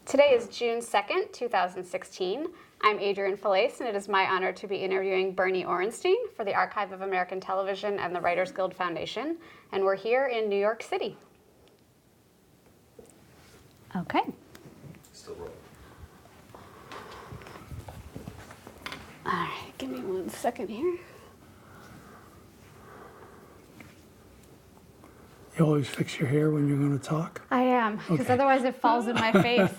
Today is June 2nd, 2016. I'm Adrienne Falaise, and it is my honor to be interviewing Bernie Orenstein for the Archive of American Television and the Writers Guild Foundation, and we're here in New York City. Okay. Still rolling. All right, give me 1 second here. You always fix your hair when you're going to talk? I am, because Okay. otherwise it falls in my face.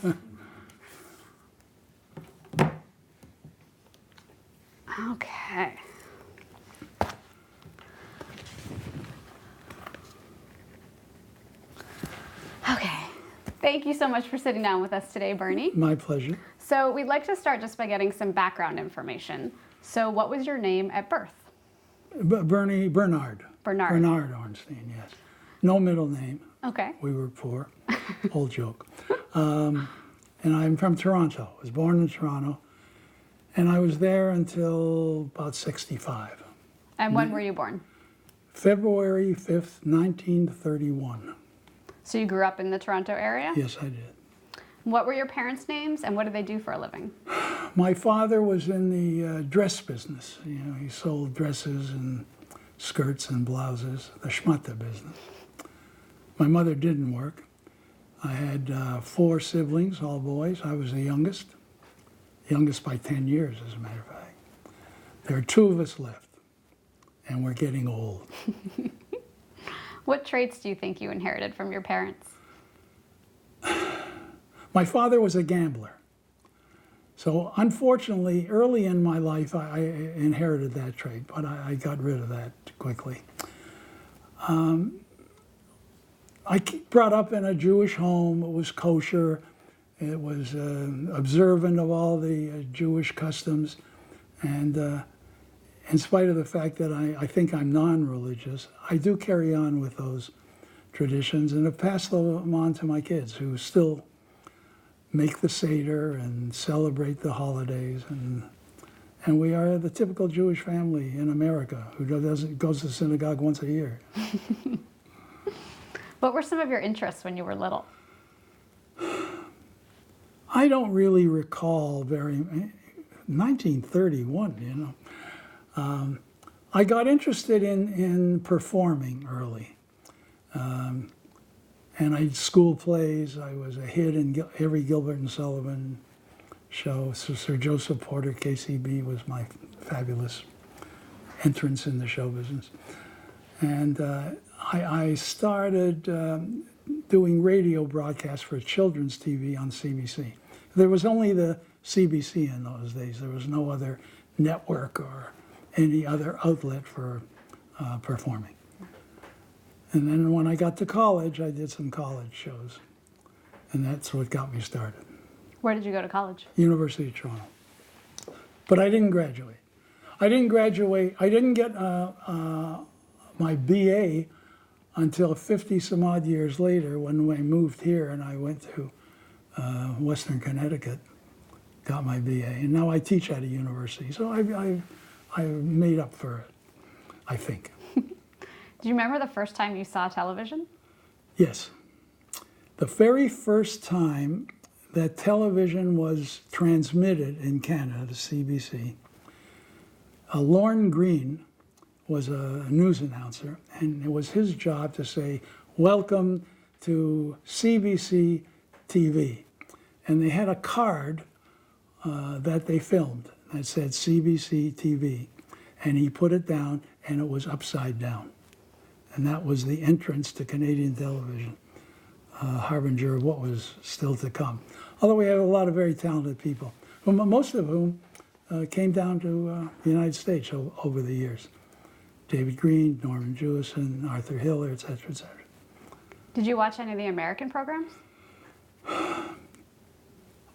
Okay. Okay. Thank you so much for sitting down with us today, Bernie. My pleasure. So we'd like to start just by getting some background information. So what was your name at birth? Bernard. Bernard. Bernard Orenstein, yes. No middle name. Okay. We were poor. Old joke. And I'm from Toronto. I was born in Toronto. And I was there until about 65. And when were you born? February 5th, 1931. So you grew up in the Toronto area? Yes, I did. What were your parents' names and what did they do for a living? My father was in the dress business. You know, he sold dresses and skirts and blouses, the schmutta business. My mother didn't work. I had 4 siblings, all boys. I was the youngest by 10 years, as a matter of fact. There are 2 of us left, and we're getting old. What traits do you think you inherited from your parents? My father was a gambler. So unfortunately, early in my life, I inherited that trait, but I got rid of that quickly. I brought up in a Jewish home. It was kosher. It was observant of all the Jewish customs. And in spite of the fact that I think I'm non-religious, I do carry on with those traditions and have passed them on to my kids, who still make the Seder and celebrate the holidays. And we are the typical Jewish family in America who goes to synagogue once a year. What were some of your interests when you were little? I don't really recall 1931, you know. I got interested in performing early. And I did school plays. I was a hit in every Gilbert and Sullivan show. So Sir Joseph Porter, KCB, was my fabulous entrance in the show business. And I started doing radio broadcasts for children's TV on CBC. There was only the CBC in those days. There was no other network or any other outlet for performing. And then when I got to college, I did some college shows. And that's what got me started. Where did you go to college? University of Toronto. But I didn't graduate. I didn't get my BA until 50 some odd years later, when I moved here and I went to Western Connecticut, got my BA. And now I teach at a university. So I made up for it, I think. Do you remember the first time you saw television? Yes. The very first time that television was transmitted in Canada to CBC, Lorne Green was a news announcer, and it was his job to say, "Welcome to CBC TV." And they had a card that they filmed that said CBC TV, and he put it down, and it was upside down. And that was the entrance to Canadian television, harbinger of what was still to come. Although we have a lot of very talented people, most of whom came down to the United States over the years. David Green, Norman Jewison, Arthur Hiller, et cetera, et cetera. Did you watch any of the American programs?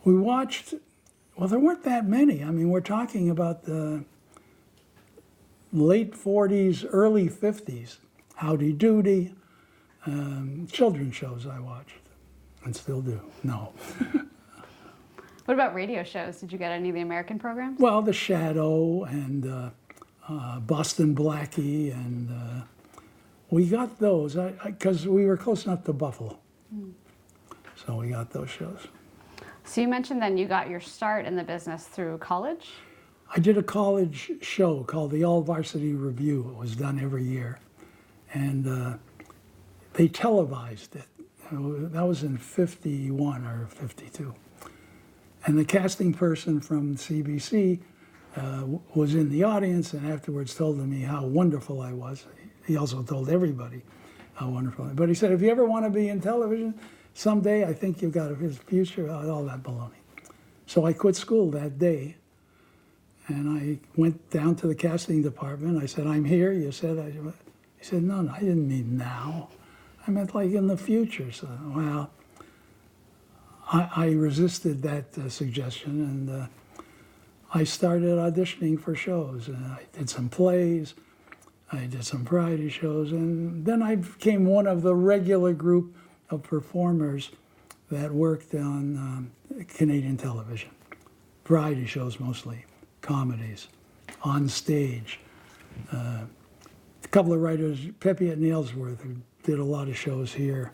We watched, well, there weren't that many. I mean, we're talking about the late 40s, early 50s. Howdy Doody, children's shows I watched, and still do. No. What about radio shows? Did you get any of the American programs? Well, The Shadow and Boston Blackie, and we got those because we were close enough to Buffalo. So we got those shows. So you mentioned then you got your start in the business through college? I did a college show called the All Varsity Review. It was done every year. And they televised it. That was in 51 or 52. And the casting person from CBC was in the audience and afterwards told me how wonderful I was. He also told everybody how wonderful. But he said, if you ever want to be in television, someday I think you've got a future, all that baloney. So I quit school that day and I went down to the casting department. I said, I'm here. You said, he said, no, I didn't mean now. I meant like in the future. So, well, I resisted that suggestion and I started auditioning for shows. I did some plays, I did some variety shows, and then I became one of the regular group of performers that worked on Canadian television. Variety shows mostly, comedies, on stage. A couple of writers, Pepe at Nailsworth, who did a lot of shows here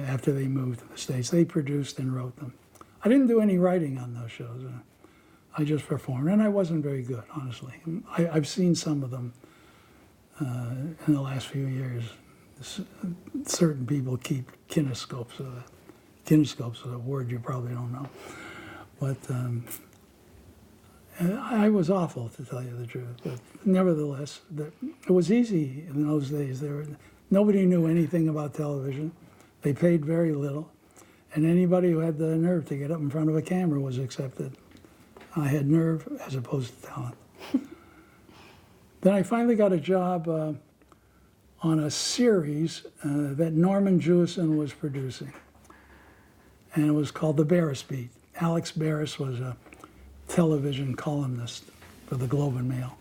after they moved to the States. They produced and wrote them. I didn't do any writing on those shows. I just performed, and I wasn't very good, honestly. I've seen some of them in the last few years. Certain people keep kinescopes. Kinescopes is a word you probably don't know. But I was awful, to tell you the truth. But nevertheless, it was easy in those days. Nobody knew anything about television. They paid very little. And anybody who had the nerve to get up in front of a camera was accepted. I had nerve as opposed to talent. Then I finally got a job on a series that Norman Jewison was producing. And it was called The Barris Beat. Alex Barris was a television columnist for the Globe and Mail.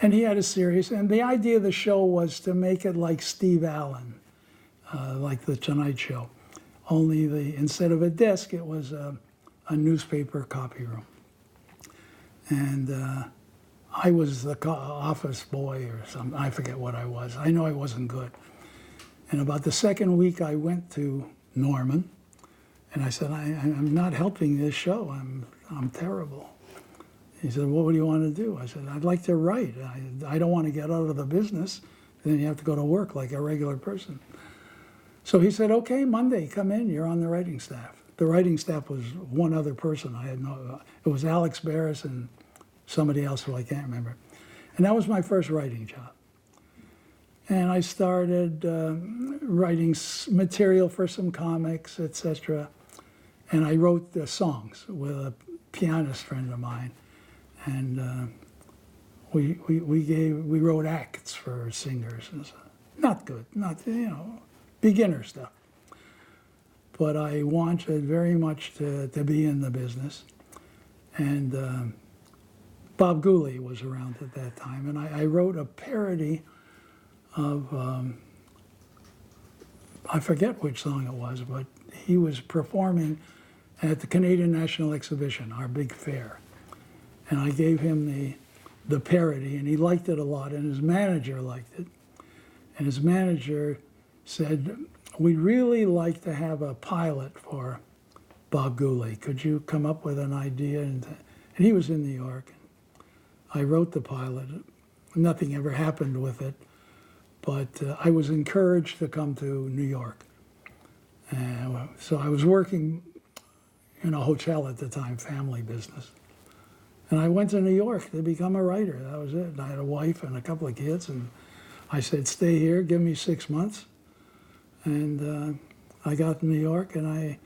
And he had a series, and the idea of the show was to make it like Steve Allen, like The Tonight Show. Only instead of a desk, it was a newspaper copy room. And I was the office boy or something. I forget what I was. I know I wasn't good. And about the second week, I went to Norman, and I said, I'm not helping this show. I'm terrible. He said, well, what do you want to do? I said, I'd like to write. I don't want to get out of the business. Then you have to go to work like a regular person. So he said, okay, Monday, come in. You're on the writing staff. The writing staff was one other person. It was Alex Barris and somebody else who I can't remember. And that was my first writing job. And I started writing material for some comics, etc. And I wrote the songs with a pianist friend of mine. And we wrote acts for singers. And so, not good, not, beginner stuff. But I wanted very much to be in the business. And Bob Gooley was around at that time. And I wrote a parody of, I forget which song it was, but he was performing at the Canadian National Exhibition, our big fair. And I gave him the parody, and he liked it a lot, and his manager liked it. And his manager said, we'd really like to have a pilot for Bob Gooley. Could you come up with an idea? And he was in New York. I wrote the pilot. Nothing ever happened with it, but I was encouraged to come to New York. So I was working in a hotel at the time, family business. And I went to New York to become a writer. That was it. And I had a wife and a couple of kids, and I said, stay here, give me 6 months. And I got to New York, and I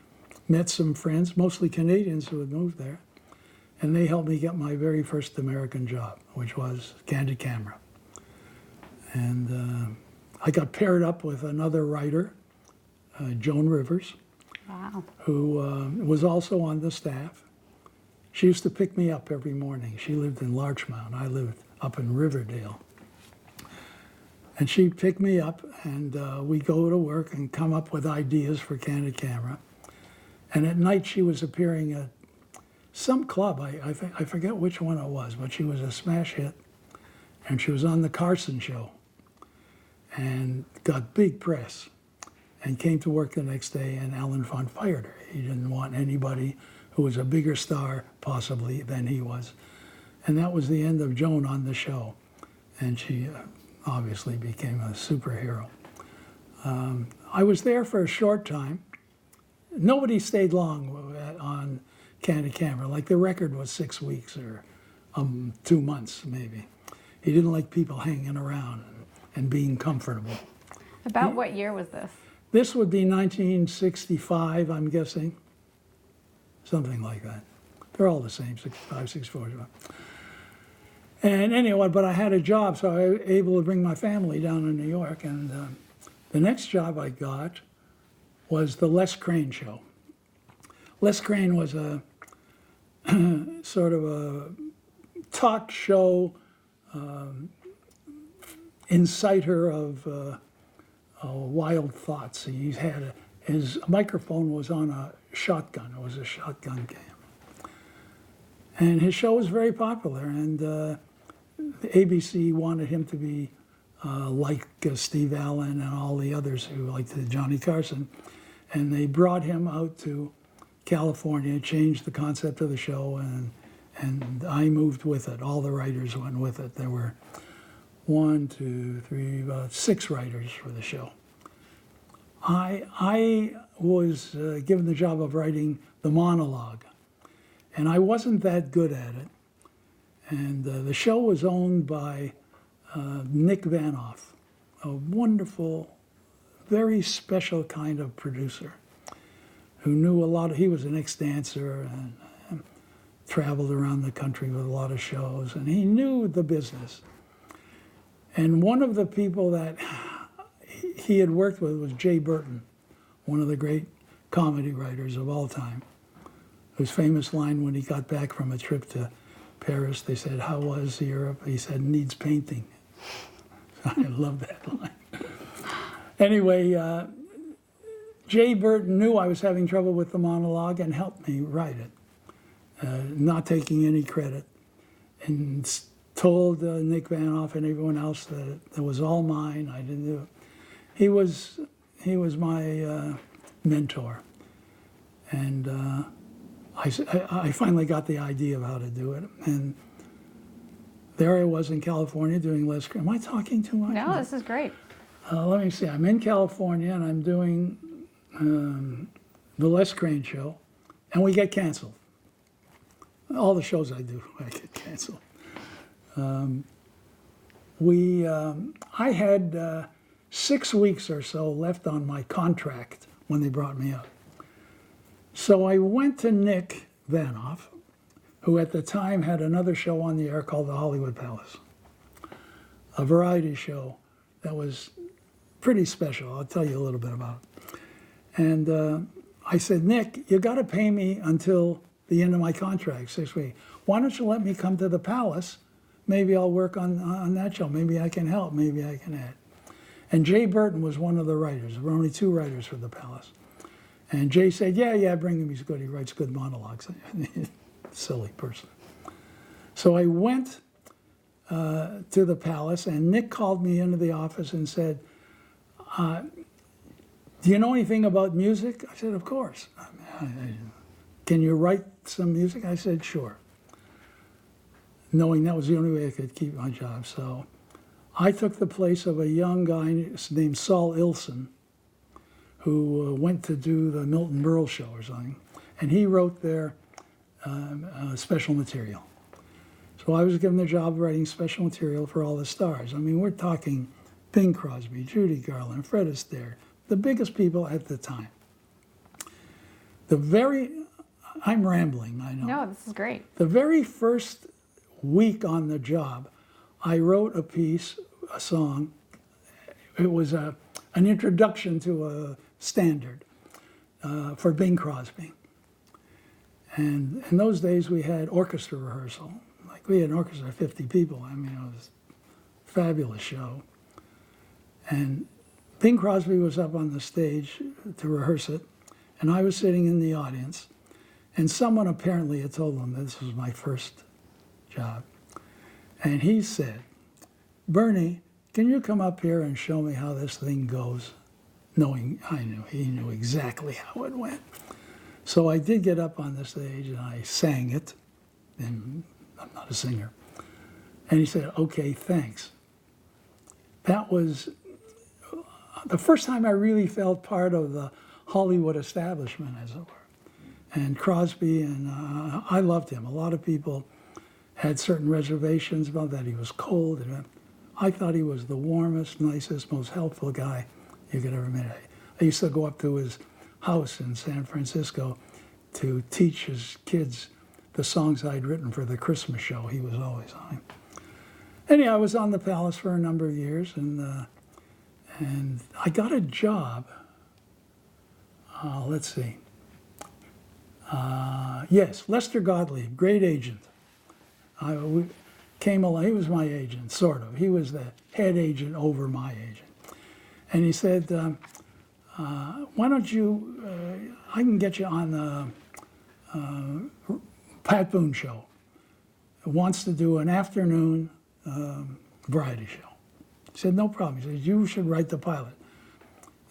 met some friends, mostly Canadians who had moved there. And they helped me get my very first American job, which was Candid Camera. And I got paired up with another writer, Joan Rivers, wow, who was also on the staff. She used to pick me up every morning. She lived in Larchmont. I lived up in Riverdale. And she'd pick me up, and we'd go to work and come up with ideas for Candid Camera. And at night, she was appearing at some club. I forget which one it was, but she was a smash hit. And she was on the Carson show and got big press. and came to work the next day, and Alan Font fired her. He didn't want anybody who was a bigger star, possibly, than he was. And that was the end of Joan on the show. And she obviously became a superhero. I was there for a short time. Nobody stayed long on Candid Camera. Like the record was 6 weeks or 2 months, maybe. He didn't like people hanging around and being comfortable. About what year was this? This would be 1965, I'm guessing. Something like that. They're all the same, 65, 64. And anyway, but I had a job, so I was able to bring my family down to New York. And the next job I got was the Les Crane Show. Les Crane was a sort of a talk show inciter of wild thoughts. He had his microphone was on a shotgun. It was a shotgun cam. And his show was very popular, and the ABC wanted him to be like Steve Allen and all the others who liked Johnny Carson. And they brought him out to California, changed the concept of the show, and I moved with it. All the writers went with it. There were about 6 writers for the show. I was given the job of writing the monologue, and I wasn't that good at it. And the show was owned by Nick Vanoff, a wonderful, very special kind of producer who knew a lot. He was an ex-dancer and traveled around the country with a lot of shows, and he knew the business. And one of the people that he had worked with was Jay Burton, one of the great comedy writers of all time, whose famous line when he got back from a trip to Paris, they said, "How was Europe?" He said, "Needs painting." I love that line. Anyway, Jay Burton knew I was having trouble with the monologue and helped me write it, not taking any credit, and told Nick Vanoff and everyone else that it was all mine. I didn't do it. He was my mentor, and I finally got the idea of how to do it, and there I was in California doing Les Crane. Am I talking too much? No, this is great. Let me see. I'm in California and I'm doing the Les Crane Show, and we get canceled. All the shows I do, I get canceled. I had 6 weeks or so left on my contract when they brought me up. So I went to Nick Vanoff, who at the time had another show on the air called the Hollywood Palace, a variety show that was pretty special. I'll tell you a little bit about it. And I said, "Nick, you got to pay me until the end of my contract, 6 weeks. Why don't you let me come to the Palace? Maybe I'll work on that show. Maybe I can help. Maybe I can add." And Jay Burton was one of the writers. There were only 2 writers for the Palace. And Jay said, yeah, bring him. He's good. He writes good monologues. Silly person. So I went to the Palace, and Nick called me into the office and said, "Do you know anything about music?" I said, "Of course." "Can you write some music?" I said, "Sure." Knowing that was the only way I could keep my job. So I took the place of a young guy named Saul Ilson, who went to do the Milton Berle show or something, and he wrote their special material. So I was given the job of writing special material for all the stars. I mean, we're talking Bing Crosby, Judy Garland, Fred Astaire, the biggest people at the time. I'm rambling, I know. No, this is great. The very first week on the job, I wrote a song. It was an introduction to a standard for Bing Crosby. And in those days, we had orchestra rehearsal. Like we had an orchestra of 50 people. I mean, it was a fabulous show. And Bing Crosby was up on the stage to rehearse it, and I was sitting in the audience. And someone apparently had told him this was my first job. And he said, "Bernie, can you come up here and show me how this thing goes knowing he knew exactly how it went. So I did get up on the stage and I sang it, and I'm not a singer. And he said, "Okay, thanks." That was the first time I really felt part of the Hollywood establishment, as it were. And Crosby, and I loved him. A lot of people had certain reservations about that. He was cold. And I thought he was the warmest, nicest, most helpful guy you could ever meet. I used to go up to his house in San Francisco to teach his kids the songs I'd written for the Christmas show he was always on. Anyway, I was on the Palace for a number of years, and I got a job. Let's see. Yes, Lester Gottlieb, great agent. We came along. He was my agent, sort of. He was the head agent over my agent. And he said, "Why don't you? I can get you on the Pat Boone show. Wants to do an afternoon variety show." He said, "No problem." He said, "You should write the pilot.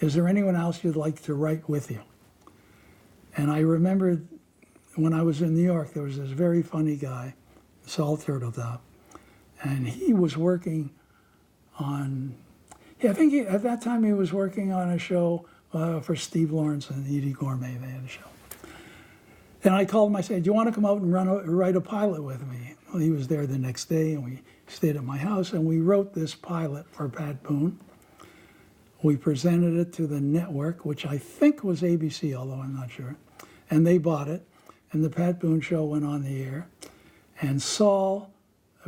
Is there anyone else you'd like to write with you?" And I remembered when I was in New York, there was this very funny guy, Saul Turtletop, and he was working on, I think at that time he was working on a show for Steve Lawrence and Edie Gourmet. They had a show. And I called him, I said, "Do you want to come out and write a pilot with me?" Well, he was there the next day, and we stayed at my house, and we wrote this pilot for Pat Boone. We presented it to the network, which I think was ABC, although I'm not sure. And they bought it, and the Pat Boone show went on the air. And Saul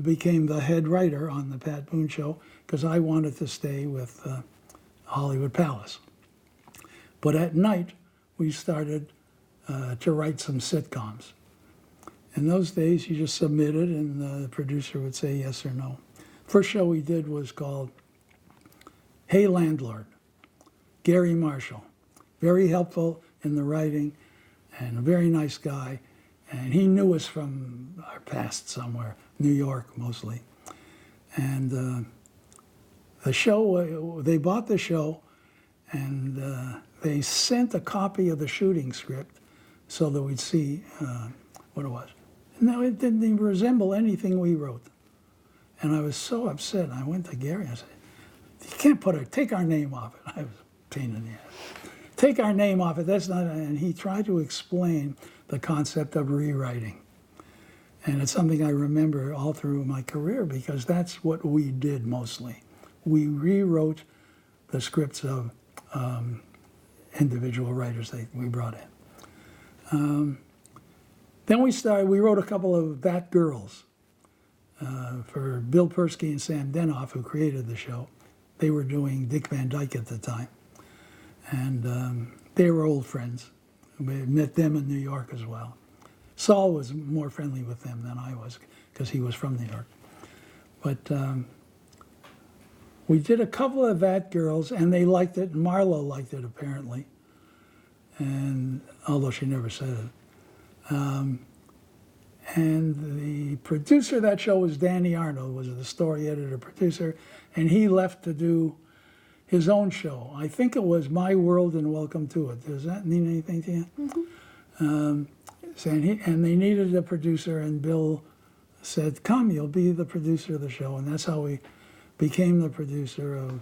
became the head writer on the Pat Boone show because I wanted to stay with Hollywood Palace. But at night, we started to write some sitcoms. In those days, you just submitted, and the producer would say yes or no. First show we did was called Hey Landlord. Gary Marshall, very helpful in the writing and a very nice guy. And he knew us from our past somewhere, New York mostly. And the show, they bought the show, and they sent a copy of the shooting script so that we'd see what it was. No, it didn't even resemble anything we wrote. And I was so upset. I went to Gary and I said, "You can't take our name off it." I was a pain in the ass. "Take our name off it, that's not," and he tried to explain the concept of rewriting. And it's something I remember all through my career because that's what we did mostly. We rewrote the scripts of individual writers that we brought in. Then we wrote a couple of Batgirls for Bill Persky and Sam Denoff, who created the show. They were doing Dick Van Dyke at the time. And they were old friends. We met them in New York as well. Saul was more friendly with them than I was because he was from New York. But we did a couple of That Girls, and they liked it. Marlo liked it, apparently. And although she never said it. And the producer of that show was Danny Arnold, was the story editor producer, and he left to do his own show. I think it was My World and Welcome to It. Does that mean anything to you? Mm-hmm. And they needed a producer, and Bill said, "Come, you'll be the producer of the show." And that's how we became the producer of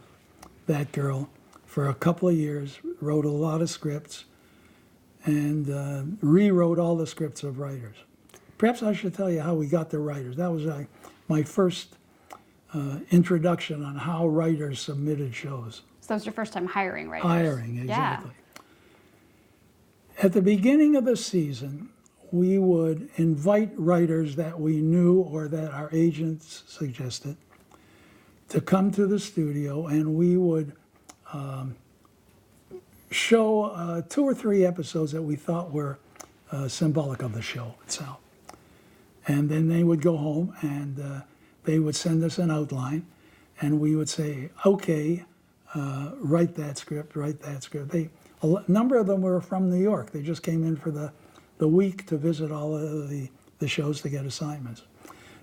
That Girl for a couple of years, wrote a lot of scripts, and rewrote all the scripts of writers. Perhaps I should tell you how we got the writers. That was my first introduction on how writers submitted shows. So that was your first time hiring writers? Hiring, exactly. Yeah. At the beginning of the season, we would invite writers that we knew or that our agents suggested to come to the studio, and we would show 2 or 3 episodes that we thought were symbolic of the show itself. And then they would go home, and they would send us an outline, and we would say, "Okay, write that script, write that script." A number of them were from New York. They just came in for the week to visit all of the shows to get assignments.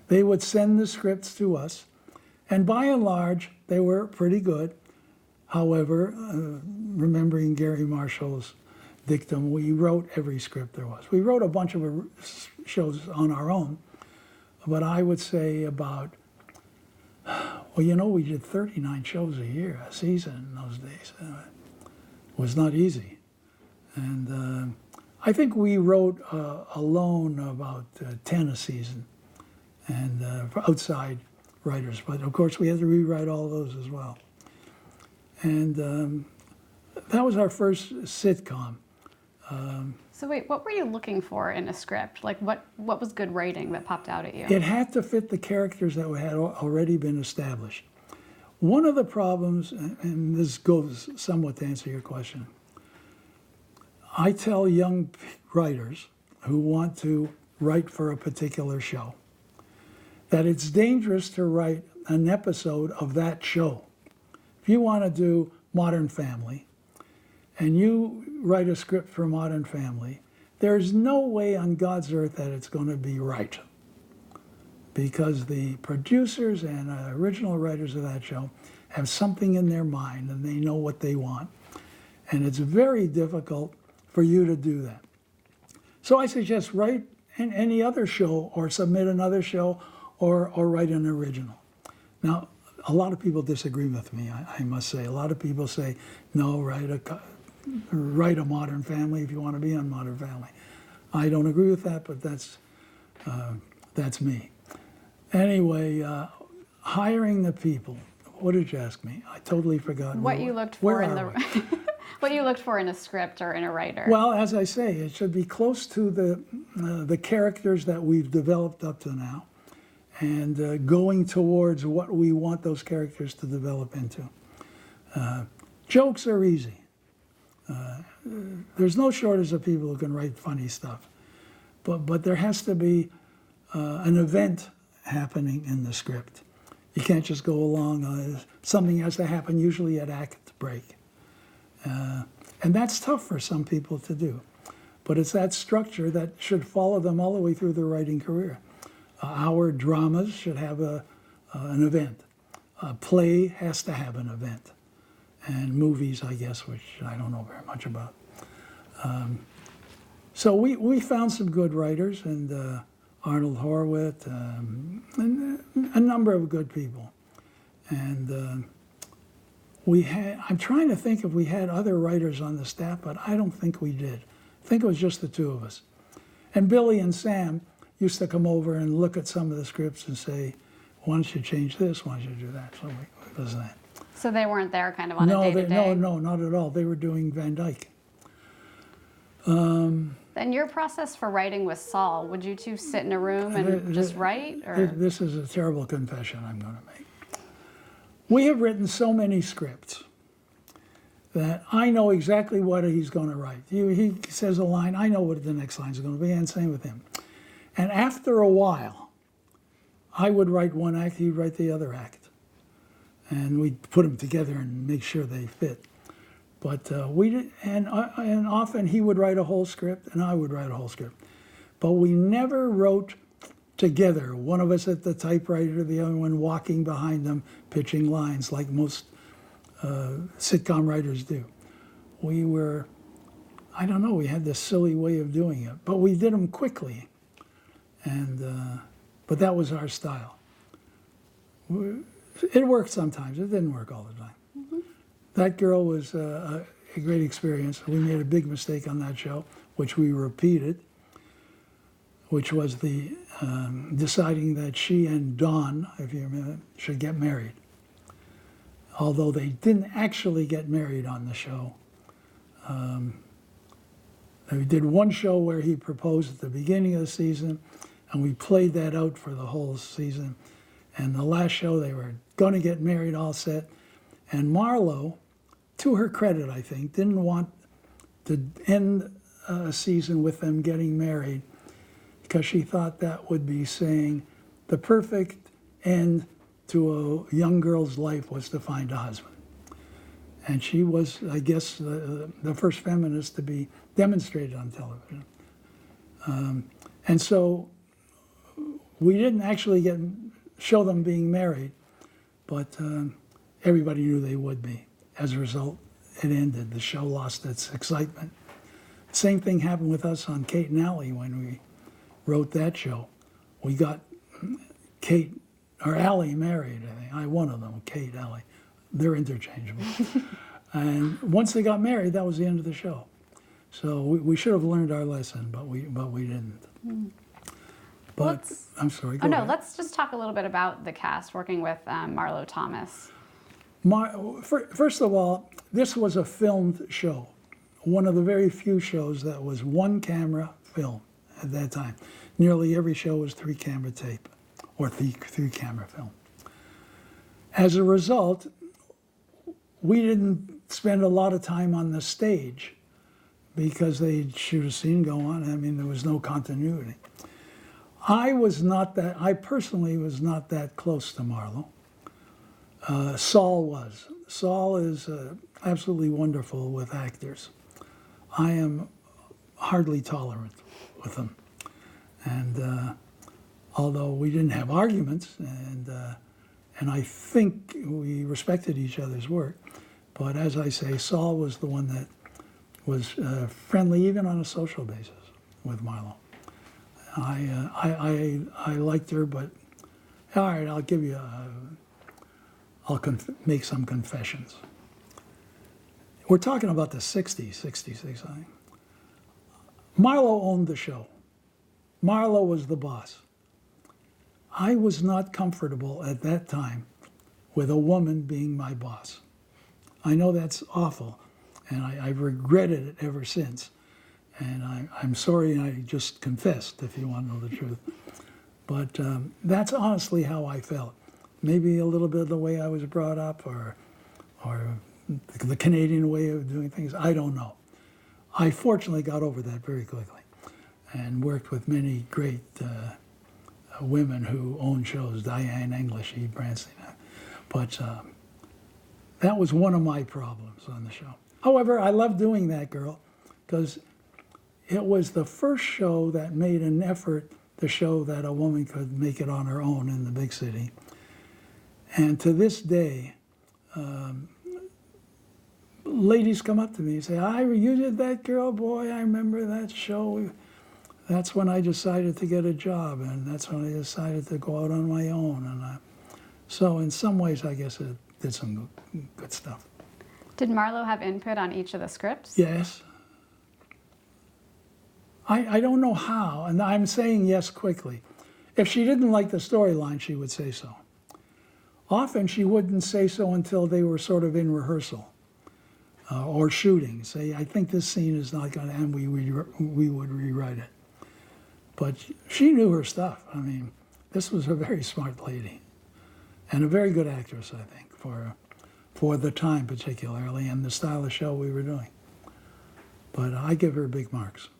They would send the scripts to us, and by and large, they were pretty good. However, remembering Gary Marshall's dictum, we wrote every script there was. We wrote a bunch of shows on our own, but I would say about, well, we did 39 shows a year, a season in those days. It was not easy. And I think we wrote alone about 10 a season, and for outside writers. But of course, we had to rewrite all of those as well. And that was our first sitcom. So wait, what were you looking for in a script? Like what was good writing that popped out at you? It had to fit the characters that had already been established. One of the problems, and this goes somewhat to answer your question, I tell young writers who want to write for a particular show that it's dangerous to write an episode of that show. If you want to do Modern Family, and you write a script for Modern Family, there's no way on God's earth that it's going to be right. Because the producers and original writers of that show have something in their mind and they know what they want. And it's very difficult for you to do that. So I suggest write any other show or submit another show or write an original. Now, a lot of people disagree with me, I must say. A lot of people say, no, write a Modern Family if you want to be on Modern Family. I don't agree with that, but that's me. Anyway, hiring the people. What did you ask me? I totally forgot. What you looked for in the what you looked for in a script or in a writer. Well, as I say, it should be close to the characters that we've developed up to now, and going towards what we want those characters to develop into. Jokes are easy. There's no shortage of people who can write funny stuff, but there has to be an event happening in the script. You can't just go along. Something has to happen, usually at act break. And that's tough for some people to do. But it's that structure that should follow them all the way through their writing career. Our dramas should have an event. A play has to have an event. And movies, I guess, which I don't know very much about. So we found some good writers, and Arnold Horwitz, and a number of good people. And I'm trying to think if we had other writers on the staff, but I don't think we did. I think it was just the two of us. And Billy and Sam used to come over and look at some of the scripts and say, why don't you change this, why don't you do that? So it was that. So they weren't there kind of on a day-to-day? No, not at all. They were doing Van Dyke. And your process for writing with Saul, would you two sit in a room and just write? Or? This is a terrible confession I'm going to make. We have written so many scripts that I know exactly what he's going to write. He says a line, I know what the next line is going to be, and same with him. And after a while, I would write one act, he'd write the other act. And we'd put them together and make sure they fit. But we did, and often he would write a whole script and I would write a whole script. But we never wrote together, one of us at the typewriter, the other one walking behind them, pitching lines like most sitcom writers do. We were, I don't know, we had this silly way of doing it, but we did them quickly. And but that was our style. It worked sometimes, it didn't work all the time. Mm-hmm. That girl was a great experience. We made a big mistake on that show, which we repeated, which was the deciding that she and Dawn, if you remember, should get married. Although they didn't actually get married on the show. We did one show where he proposed at the beginning of the season, and we played that out for the whole season. And the last show, they were going to get married, all set. And Marlo, to her credit, I think, didn't want to end a season with them getting married because she thought that would be saying the perfect end to a young girl's life was to find a husband. And she was, I guess, the first feminist to be demonstrated on television. And so we didn't actually show them being married, but everybody knew they would be. As a result, it ended. The show lost its excitement. Same thing happened with us on Kate and Allie when we wrote that show. We got Kate or Allie married, I think. One of them, Kate, Allie. They're interchangeable. And once they got married, that was the end of the show. So we should have learned our lesson, but we didn't. But I'm sorry. Go ahead. Let's just talk a little bit about the cast working with Marlo Thomas. First of all, this was a filmed show. One of the very few shows that was one camera film at that time. Nearly every show was 3-camera tape or 3-camera film. As a result, we didn't spend a lot of time on the stage because they'd shoot a scene, go on. I mean, there was no continuity. I personally was not that close to Marlo. Saul was. Saul is absolutely wonderful with actors. I am hardly tolerant with them. And although we didn't have arguments, and I think we respected each other's work, but as I say, Saul was the one that was friendly even on a social basis with Marlo. I liked her, but all right, I'll give you I'll make some confessions. We're talking about the 60s, 66, I think. Marlo owned the show. Marlo was the boss. I was not comfortable at that time with a woman being my boss. I know that's awful, and I've regretted it ever since. And I'm sorry I just confessed, if you want to know the truth. But that's honestly how I felt. Maybe a little bit of the way I was brought up or the Canadian way of doing things, I don't know. I fortunately got over that very quickly and worked with many great women who owned shows, Diane English, Eve Branstein. But that was one of my problems on the show. However, I loved doing that, girl, because it was the first show that made an effort to show that a woman could make it on her own in the big city. And to this day, ladies come up to me and say, you did that, girl, boy, I remember that show. That's when I decided to get a job, and that's when I decided to go out on my own. And so in some ways, I guess it did some good stuff. Did Marlo have input on each of the scripts? Yes. I don't know how, and I'm saying yes quickly. If she didn't like the storyline, she would say so. Often she wouldn't say so until they were sort of in rehearsal or shooting. Say, I think this scene is not going to end, we would rewrite it. But she knew her stuff. I mean, this was a very smart lady and a very good actress, I think, for the time particularly and the style of show we were doing. But I give her big marks.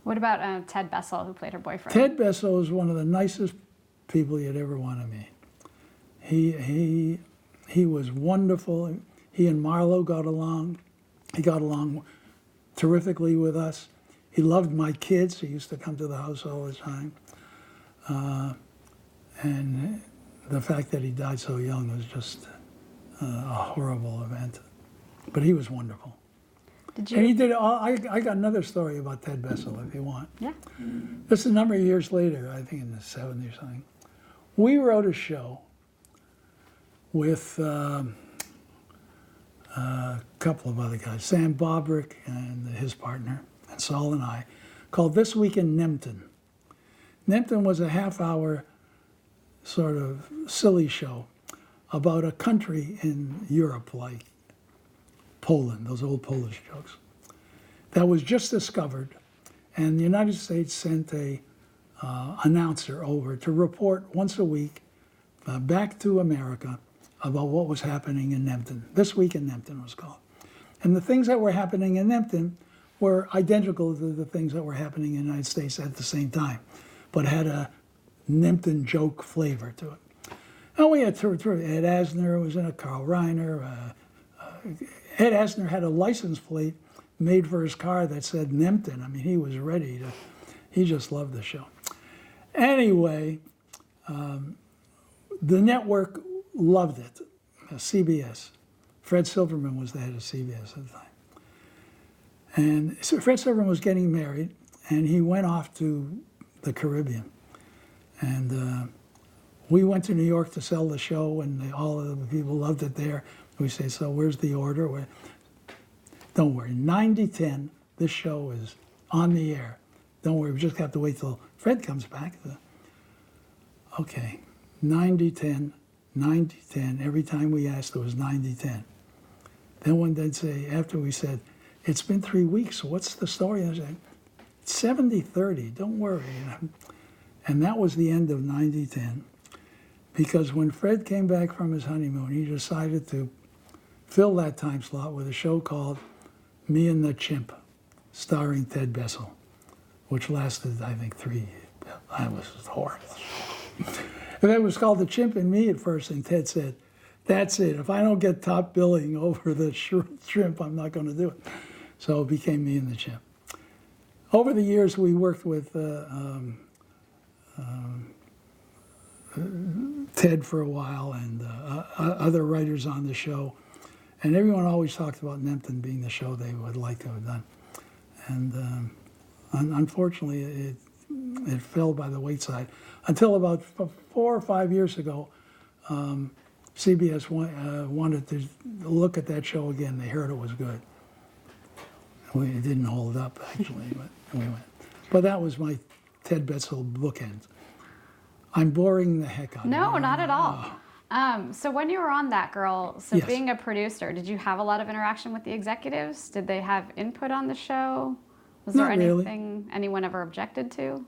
What about Ted Bessel, who played her boyfriend? Ted Bessel was one of the nicest people you'd ever want to meet. He was wonderful. He and Marlo got along. He got along terrifically with us. He loved my kids. He used to come to the house all the time. And the fact that he died so young was just a horrible event. But he was wonderful. Did you? And he did. I got another story about Ted Bessel, if you want. Yeah. This is a number of years later, I think in the 70s or something. We wrote a show with a couple of other guys, Sam Bobrick and his partner, and Saul and I, called This Week in Nempton. Nempton was a half-hour sort of silly show about a country in Europe like Poland, those old Polish jokes, that was just discovered, and the United States sent a announcer over to report once a week back to America about what was happening in Nempton. This Week in Nempton was called. And the things that were happening in Nempton were identical to the things that were happening in the United States at the same time, but had a Nempton joke flavor to it. And we had Ed Asner was in it, Carl Reiner. Ed Asner had a license plate made for his car that said Nempton. I mean, he was ready to, he just loved the show. Anyway, the network loved it, CBS. Fred Silverman was the head of CBS at the time. And so Fred Silverman was getting married, and he went off to the Caribbean. And we went to New York to sell the show, and all of the people loved it there. We say, so where's the order? Don't worry, 90-10, this show is on the air. Don't worry, we just have to wait till Fred comes back. Okay, 90-10, 90-10. Every time we asked, it was 90-10. Then one day say, after we said, it's been 3 weeks, what's the story? I said, 70-30, don't worry. And that was the end of 90-10, because when Fred came back from his honeymoon, he decided to fill that time slot with a show called Me and the Chimp, starring Ted Bessel, which lasted, I think, 3 years. That was horrible. And it was called The Chimp and Me at first, and Ted said, that's it. If I don't get top billing over the shrimp, I'm not going to do it. So it became Me and the Chimp. Over the years, we worked with Ted for a while and other writers on the show. And everyone always talked about Nempton being the show they would like to have done. And unfortunately, it fell by the wayside until about 4 or 5 years ago. CBS wanted to look at that show again. They heard it was good. It didn't hold up, actually, but we went. But that was my Ted Bessel bookend. I'm boring the heck out of you. No, not at all. So when you were on That Girl, Yes. being a producer, did you have a lot of interaction with the executives? Did they have input on the show? Was there Not really. anything anyone ever objected to?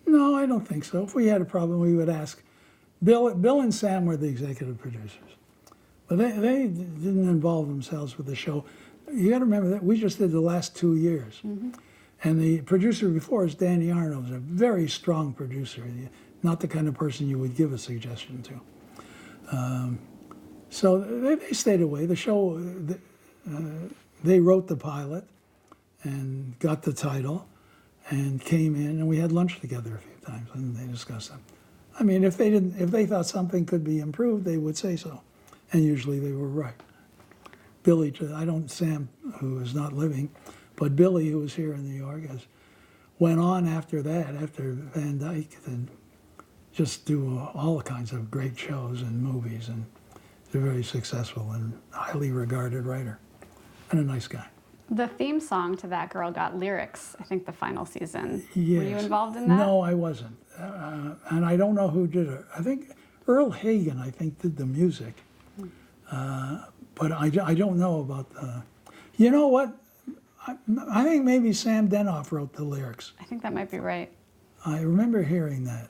No, I don't think so. If we had a problem, we would ask. Bill and Sam were the executive producers. But they didn't involve themselves with the show. You got to remember that we just did the last 2 years. Mm-hmm. And the producer before is Danny Arnold, a very strong producer, not the kind of person you would give a suggestion to. So they stayed away. The show, they wrote the pilot and got the title and came in, and we had lunch together a few times, and they discussed them. I mean, if they thought something could be improved, they would say so, and usually they were right. Billy, Sam, who is not living, but Billy, who was here in New York, went on after that, after Van Dyke, to just do all kinds of great shows and movies, and he's a very successful and highly regarded writer, and a nice guy. The theme song to That Girl got lyrics, I think, the final season. Yes. Were you involved in that? No, I wasn't. And I don't know who did it. I think Earl Hagen, did the music. But I don't know about the... You know what? I think maybe Sam Denoff wrote the lyrics. I think that might be right. I remember hearing that.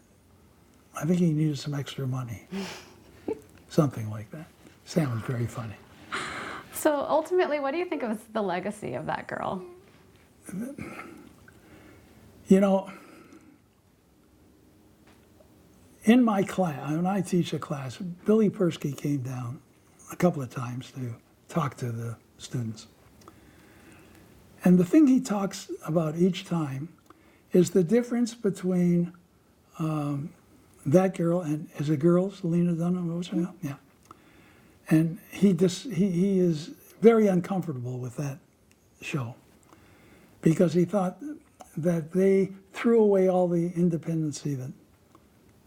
I think he needed some extra money. Something like that. Sam was very funny. So ultimately, what do you think was the legacy of That Girl? You know, in my class, when I teach a class, Billy Persky came down a couple of times to talk to the students. And the thing he talks about each time is the difference between That Girl and, is it Girls, Lena Dunham? What was her name? Yeah. And he is very uncomfortable with that show because he thought that they threw away all the independency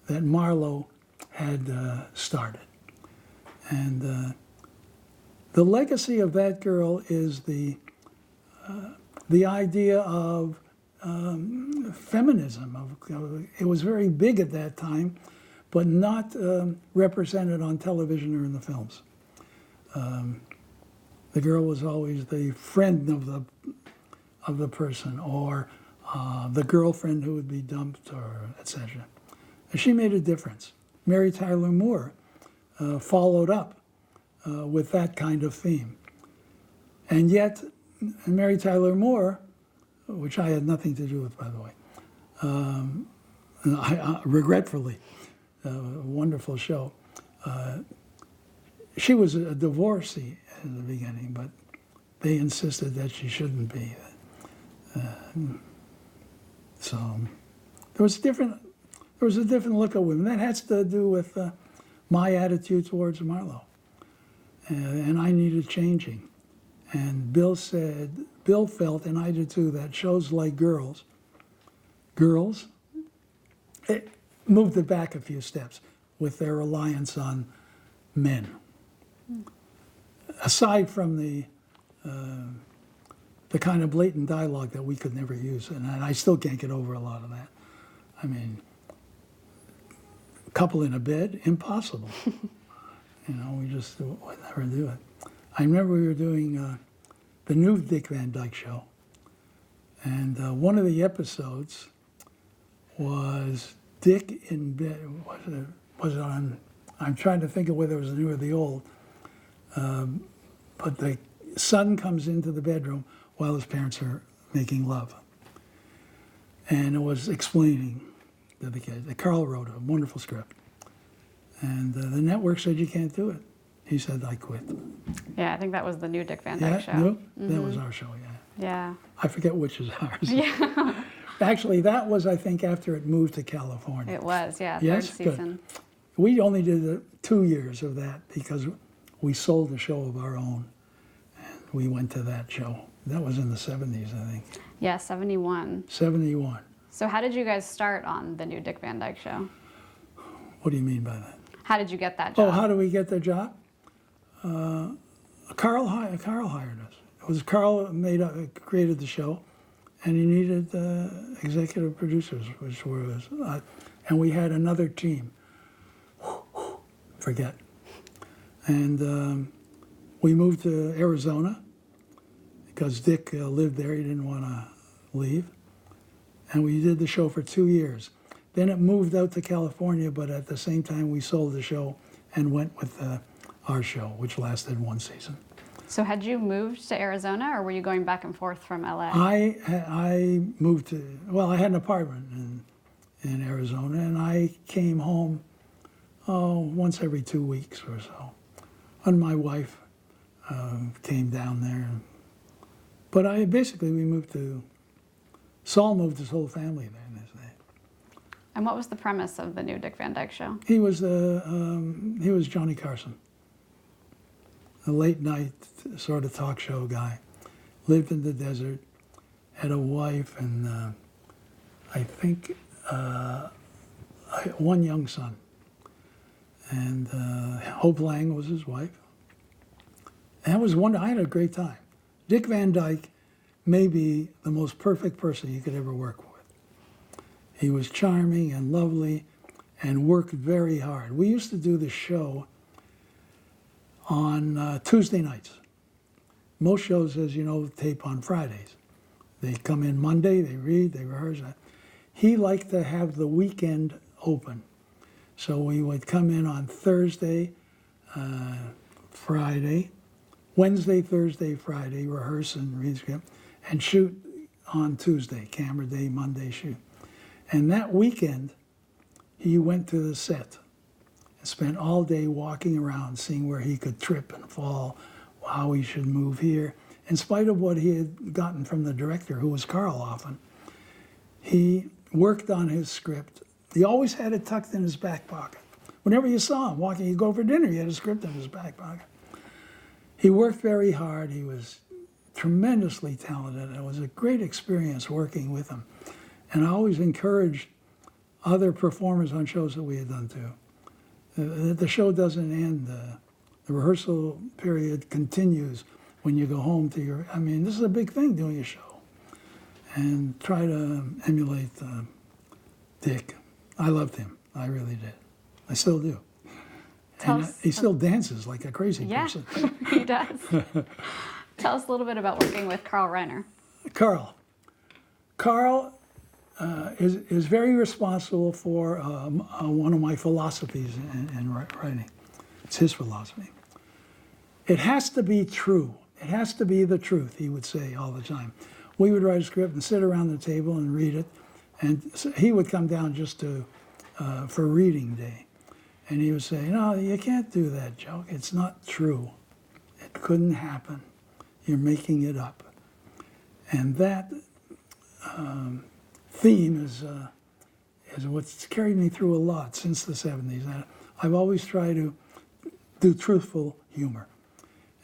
that Marlowe had started. And the legacy of That Girl is the idea of feminism. It was very big at that time, but not represented on television or in the films. The girl was always the friend of the person, or the girlfriend who would be dumped, or etc. She made a difference. Mary Tyler Moore followed up with that kind of theme. And yet, Mary Tyler Moore, which I had nothing to do with, by the way, regretfully, a wonderful show. She was a divorcee in the beginning, but they insisted that she shouldn't be. So there was a different look at women. That has to do with my attitude towards Marlowe. and I needed changing. And Bill felt, and I did too, that shows like Girls, it moved it back a few steps with their reliance on men. Aside from the kind of blatant dialogue that we could never use, and I still can't get over a lot of that. I mean, couple in a bed, impossible. We just would never do it. I remember we were doing the new Dick Van Dyke Show, and one of the episodes was Dick in bed. Was it on? I'm trying to think of whether it was the new or the old. But the son comes into the bedroom while his parents are making love, and it was explaining to the kid. Carl wrote a wonderful script, and the network said you can't do it. He said, I quit. Yeah, I think that was the new Dick Van Dyke Show. No? That was our show, yeah. Yeah. I forget which is ours. Yeah. Actually, that was, I think, after it moved to California. It was, yeah, Yes? third season. Good. We only did 2 years of that because we sold a show of our own, and we went to that show. That was in the 70s, I think. Yeah, 71. 71. So how did you guys start on the new Dick Van Dyke Show? What do you mean by that? How did you get that job? Oh, how do we get the job? Carl hired us. It was Carl created the show, and he needed executive producers, which was, and we had another team. Forget. And we moved to Arizona because Dick lived there. He didn't want to leave, and we did the show for 2 years. Then it moved out to California, but at the same time we sold the show and went with our show, which lasted 1 season. So had you moved to Arizona, or were you going back and forth from LA? I moved to, well, I had an apartment in Arizona, and I came home once every 2 weeks or so. And my wife came down there. But we moved to, Saul moved his whole family there in his day. And what was the premise of the new Dick Van Dyke Show? He was Johnny Carson, a late night sort of talk show guy. Lived in the desert, had a wife, and I think one young son. And Hope Lang was his wife. And that was I had a great time. Dick Van Dyke may be the most perfect person you could ever work with. He was charming and lovely and worked very hard. We used to do the show on Tuesday nights. Most shows, as you know, tape on Fridays. They come in Monday, they read, they rehearse. He liked to have the weekend open. So we would come in on Thursday, Friday, Wednesday, Thursday, Friday, rehearse and read script, and shoot on Tuesday, camera day, Monday shoot. And that weekend, he went to the set and spent all day walking around, seeing where he could trip and fall, how he should move here. In spite of what he had gotten from the director, who was Carl often, he worked on his script. He always had it tucked in his back pocket. Whenever you saw him walking, he'd go for dinner, he had a script in his back pocket. He worked very hard. He was tremendously talented. It was a great experience working with him. And I always encouraged other performers on shows that we had done too. The show doesn't end. The rehearsal period continues when you go home to your, this is a big thing, doing a show. And try to emulate Dick. I loved him. I really did. I still do. And he still dances like a crazy person. He does. Tell us a little bit about working with Carl Reiner. Carl is very responsible for one of my philosophies in writing. It's his philosophy. It has to be true. It has to be the truth, he would say all the time. We would write a script and sit around the table and read it. And he would come down just for reading day. And he would say, no, you can't do that joke. It's not true. It couldn't happen. You're making it up. And that theme is what's carried me through a lot since the 70s. I've always tried to do truthful humor.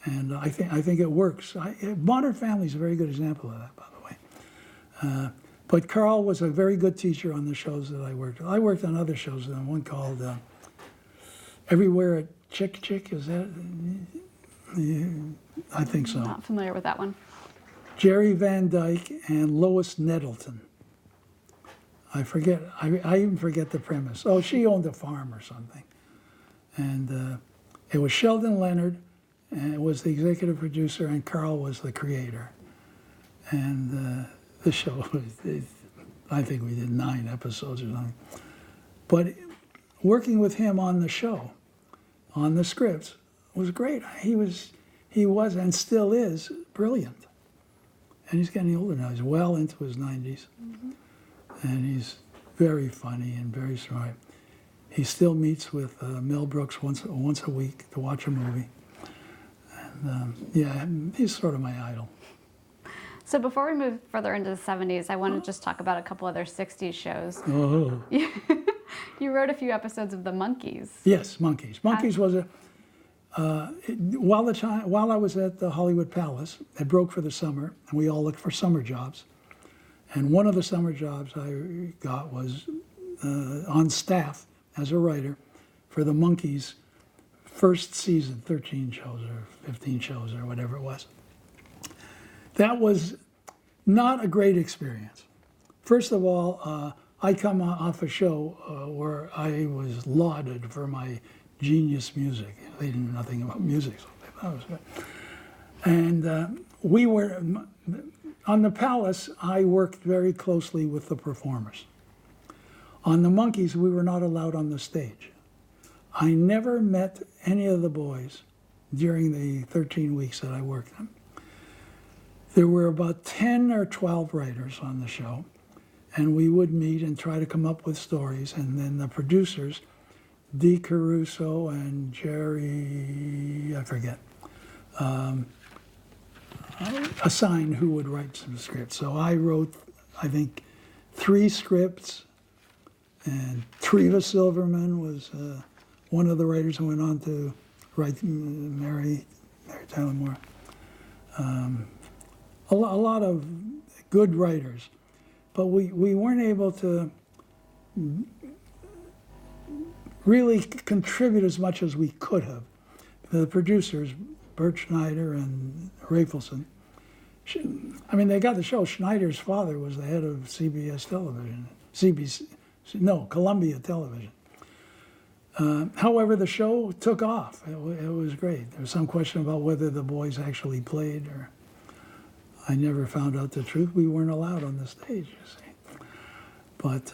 And I think it works. Modern Family is a very good example of that, by the way. But Carl was a very good teacher on the shows that I worked on. I worked on other shows, and one called Everywhere at Chick Chick, is that? I think so. Not familiar with that one. Jerry Van Dyke and Lois Nettleton. I forget, I even forget the premise. Oh, she owned a farm or something. And it was Sheldon Leonard, and it was the executive producer, and Carl was the creator. And the show, I think we did 9 episodes or something. But working with him on the show, on the scripts, was great. He was and still is brilliant. And he's getting older now. He's well into his 90s. Mm-hmm. And he's very funny and very smart. He still meets with Mel Brooks once a week to watch a movie. And yeah, he's sort of my idol. So before we move further into the 70s, I want to just talk about a couple other 60s shows. Oh. You wrote a few episodes of The Monkees. Yes, Monkees. Monkees was a... while I was at the Hollywood Palace, it broke for the summer, and we all looked for summer jobs. And one of the summer jobs I got was on staff as a writer for the Monkees' first season, 13 shows or 15 shows or whatever it was. That was not a great experience. First of all, I come off a show where I was lauded for my genius music. They didn't know nothing about music, so they thought it was good. And we were, on the Palace, I worked very closely with the performers. On the Monkees, we were not allowed on the stage. I never met any of the boys during the 13 weeks that I worked them. There were about 10 or 12 writers on the show, and we would meet and try to come up with stories, and then the producers, Dee Caruso and Jerry, I forget, assigned who would write some scripts. So I wrote, I think, 3 scripts, and Treva Silverman was one of the writers who went on to write Mary Tyler Moore. A lot of good writers, but we weren't able to really contribute as much as we could have. The producers, Bert Schneider and Rafelson, they got the show. Schneider's father was the head of CBS Television, Columbia Television. However, the show took off. It was great. There was some question about whether the boys actually played, or I never found out the truth. We weren't allowed on the stage, you see. But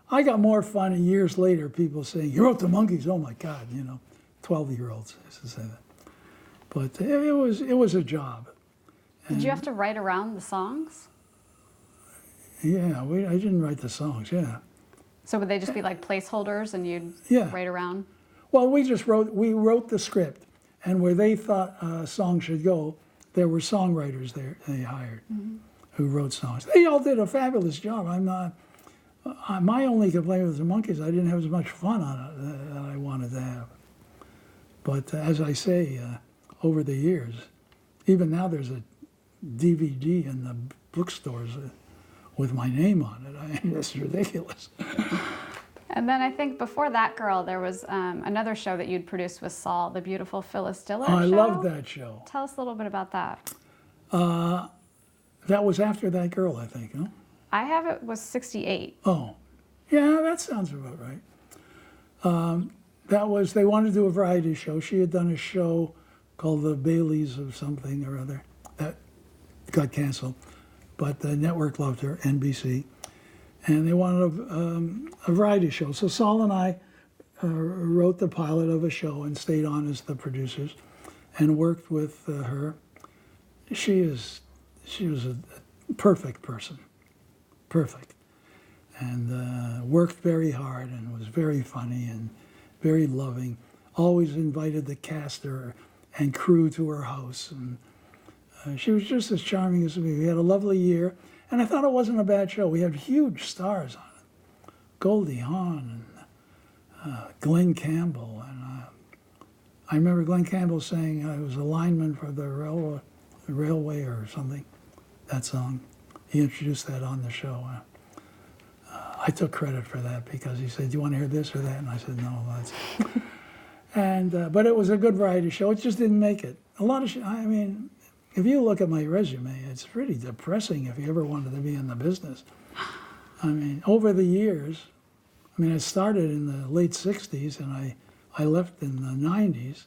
I got more fun years later, people saying, "You wrote The Monkees, oh my God," 12-year-olds used to say that. But it was a job. Did you have to write around the songs? Yeah, I didn't write the songs, yeah. So would they just be like placeholders and you'd write around? Well, we wrote the script, and where they thought a song should go, there were songwriters there they hired who wrote songs. They all did a fabulous job. My only complaint with the Monkees, I didn't have as much fun on it that I wanted to have. But as I say, over the years, even now there's a DVD in the bookstores with my name on it. It's ridiculous. And then I think before that girl, there was another show that you'd produced with Saul, the beautiful Phyllis Diller show. I loved that show. Tell us a little bit about that. That was after that girl, I think, no? I have it was 68. Oh, yeah, that sounds about right. They wanted to do a variety show. She had done a show called The Baileys of something or other that got canceled, but the network loved her, NBC, and they wanted a variety show. So Saul and I wrote the pilot of a show and stayed on as the producers and worked with her. She was a perfect person. Perfect. And worked very hard and was very funny and very loving. Always invited the cast and crew to her house. And she was just as charming as me. We had a lovely year. And I thought it wasn't a bad show. We had huge stars on it. Goldie Hawn and Glenn Campbell. And I remember Glenn Campbell saying I was a lineman for the railway or something, that song. He introduced that on the show. I took credit for that because he said, do you want to hear this or that? And I said, no, that's... But it was a good variety show. It just didn't make it. A lot of, I mean, if you look at my resume, it's pretty depressing if you ever wanted to be in the business. I mean, over the years, I mean, I started in the late 60s and I left in the 90s.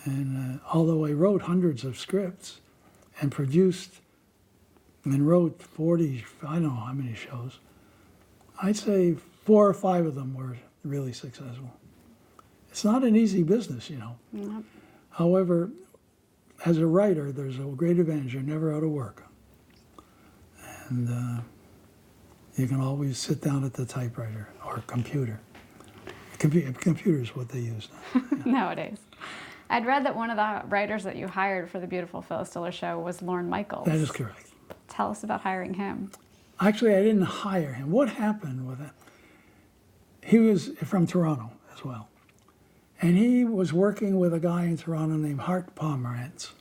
And although I wrote hundreds of scripts and produced and wrote 40, I don't know how many shows, I'd say 4 or 5 of them were really successful. It's not an easy business, you know. Yep. However, as a writer, there's a great advantage. You're never out of work. And you can always sit down at the typewriter or computer. Computer is what they use now. Yeah. Nowadays. I'd read that one of the writers that you hired for the Beautiful Phyllis Diller show was Lorne Michaels. That is correct. Tell us about hiring him. Actually, I didn't hire him. What happened with it? He was from Toronto as well. And he was working with a guy in Toronto named Hart Pomerantz.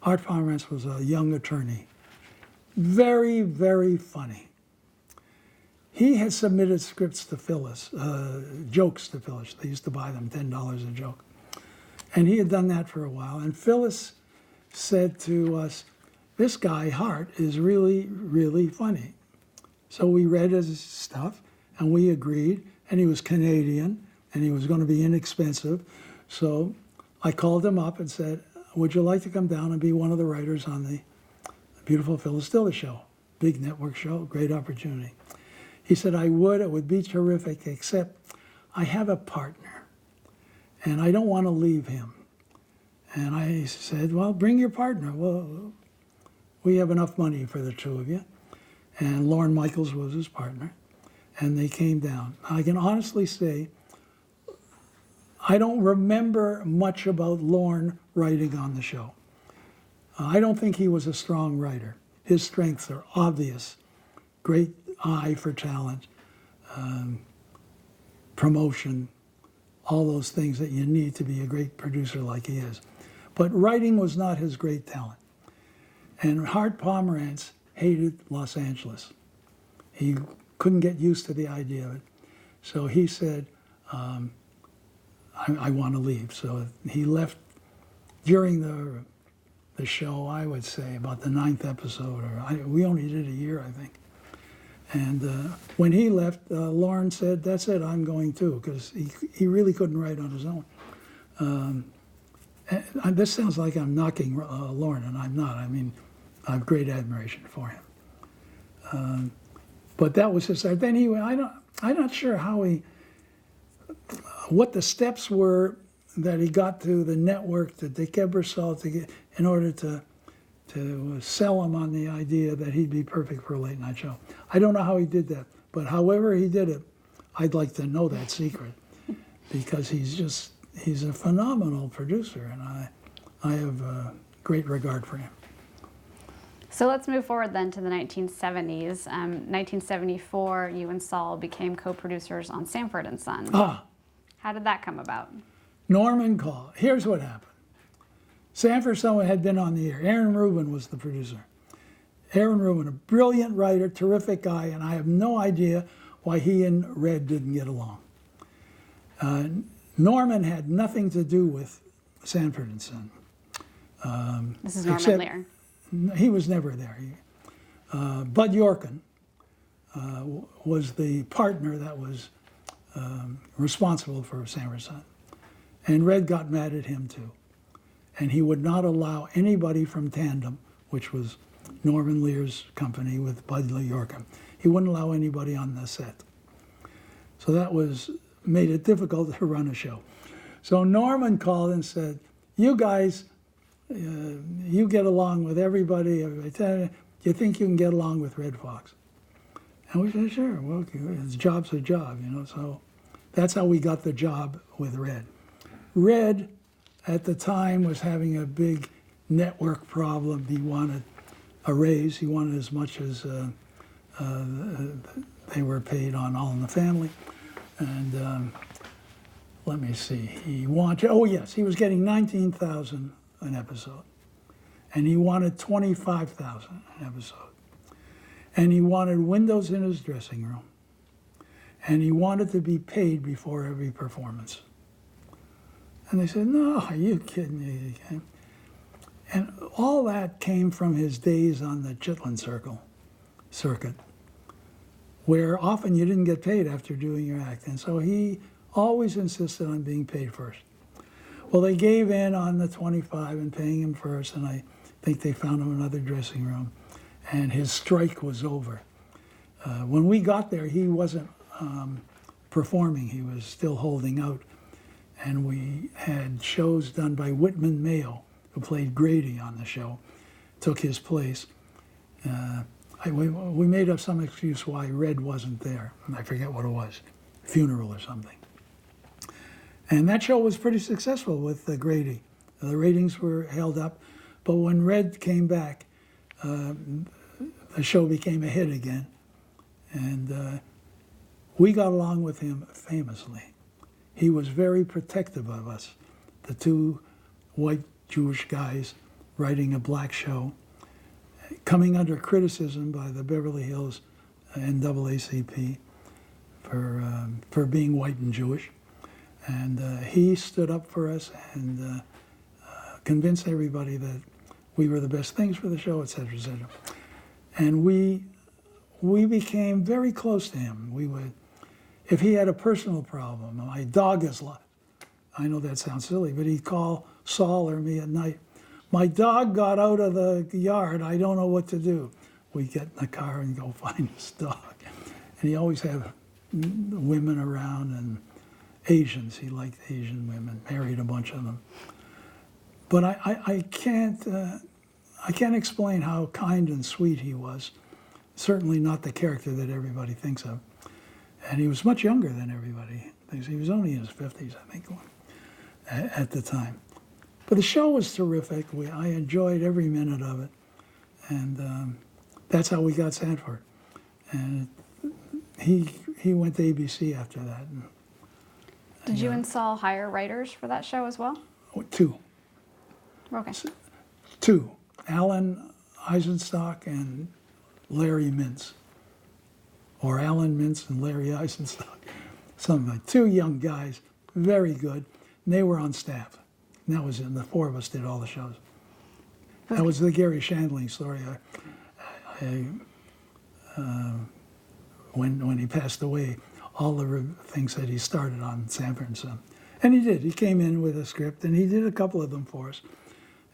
Hart Pomerantz was a young attorney. Very, very funny. He had submitted scripts to Phyllis, jokes to Phyllis. They used to buy them $10 a joke. And he had done that for a while. And Phyllis said to us, this guy, Hart, is really, really funny. So we read his stuff, and we agreed. And he was Canadian, and he was going to be inexpensive. So I called him up and said, would you like to come down and be one of the writers on the Beautiful Phyllis Diller show? Big network show, great opportunity. He said, I would, it would be terrific, except I have a partner, and I don't want to leave him. And I said, well, bring your partner. Well, we have enough money for the two of you. And Lorne Michaels was his partner, and they came down. I can honestly say, I don't remember much about Lorne writing on the show. I don't think he was a strong writer. His strengths are obvious. Great eye for talent, promotion, all those things that you need to be a great producer like he is. But writing was not his great talent. And Hart Pomerantz hated Los Angeles. He couldn't get used to the idea of it. So he said, I want to leave. So he left during the show, I would say, about the 9th episode. We only did a year, I think. And when he left, Lorne said, that's it, I'm going too, because he really couldn't write on his own. And this sounds like I'm knocking Lorne, and I'm not. I mean, I have great admiration for him. But that was his start. Then I'm not sure what the steps were that he got to the network, to Dick Ebersol, in order to sell him on the idea that he'd be perfect for a late night show. I don't know how he did that, but however he did it, I'd like to know that secret, because he's a phenomenal producer, and I have great regard for him. So let's move forward then to the 1970s. 1974, you and Saul became co-producers on Sanford and Son. How did that come about? Norman called. Here's what happened. Sanford Son had been on the air. Aaron Rubin was the producer. Aaron Rubin, a brilliant writer, terrific guy, and I have no idea why he and Red didn't get along. Norman had nothing to do with Sanford and Son. This is Norman Lear. He was never there. Bud Yorkin was the partner that was responsible for Sanford Son. And Red got mad at him too. And he would not allow anybody from Tandem, which was Norman Lear's company with Bud Yorkin. He wouldn't allow anybody on the set. So that made it difficult to run a show. So Norman called and said, you guys, you get along with everybody. Do you think you can get along with Red Fox? And we said, sure, well, his job's a job, you know. So that's how we got the job with Red. Red, at the time, was having a big network problem. He wanted a raise. He wanted as much as they were paid on All in the Family. And let me see, he wanted, oh yes, he was getting 19,000 an episode. And he wanted 25,000 an episode. And he wanted windows in his dressing room. And he wanted to be paid before every performance. And they said, no, are you kidding me? And all that came from his days on the Chitlin circuit, where often you didn't get paid after doing your act. And so he always insisted on being paid first. Well, they gave in on the 25 and paying him first, and I think they found him another dressing room, and his strike was over. When we got there, he wasn't performing. He was still holding out. And we had shows done by Whitman Mayo, who played Grady on the show, took his place. We made up some excuse why Red wasn't there. I forget what it was, funeral or something. And that show was pretty successful with Grady. The ratings were held up, but when Red came back, the show became a hit again. And we got along with him famously. He was very protective of us, the two white Jewish guys writing a black show, coming under criticism by the Beverly Hills NAACP for being white and Jewish. And he stood up for us and convinced everybody that we were the best things for the show, et cetera, et cetera. And we became very close to him. We would, if he had a personal problem, my dog is lost. I know that sounds silly, but he'd call Saul or me at night. My dog got out of the yard. I don't know what to do. We'd get in the car and go find his dog. And he always had women around and Asians. He liked Asian women, married a bunch of them. But I can't explain how kind and sweet he was. Certainly not the character that everybody thinks of. And he was much younger than everybody. He was only in his 50s, I think, at the time. But the show was terrific. I enjoyed every minute of it. And that's how we got Sanford. And he went to ABC after that. Did you and Saul hire writers for that show as well? Two. Okay. Two. Alan Eisenstock and Larry Mintz. Or Alan Mintz and Larry Eisenstock. Something like two young guys, very good. And they were on staff. And that was it. The four of us did all the shows. That was the Gary Shandling story. When he passed away, all the things that he started on Sanford and Son. And he did. He came in with a script, and he did a couple of them for us.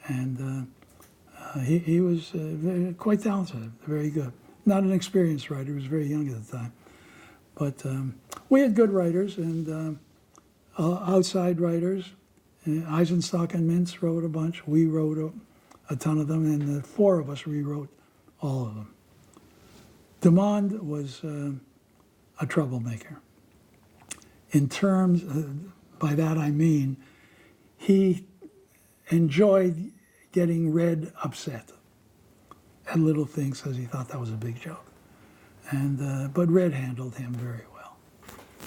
And he was quite talented, very good. Not an experienced writer. He was very young at the time. But we had good writers and outside writers. Eisenstock and Mintz wrote a bunch. We wrote a ton of them, and the four of us rewrote all of them. DeMond was a troublemaker. In terms, by that I mean, he enjoyed getting Red upset at little things because he thought that was a big joke. And but Red handled him very well.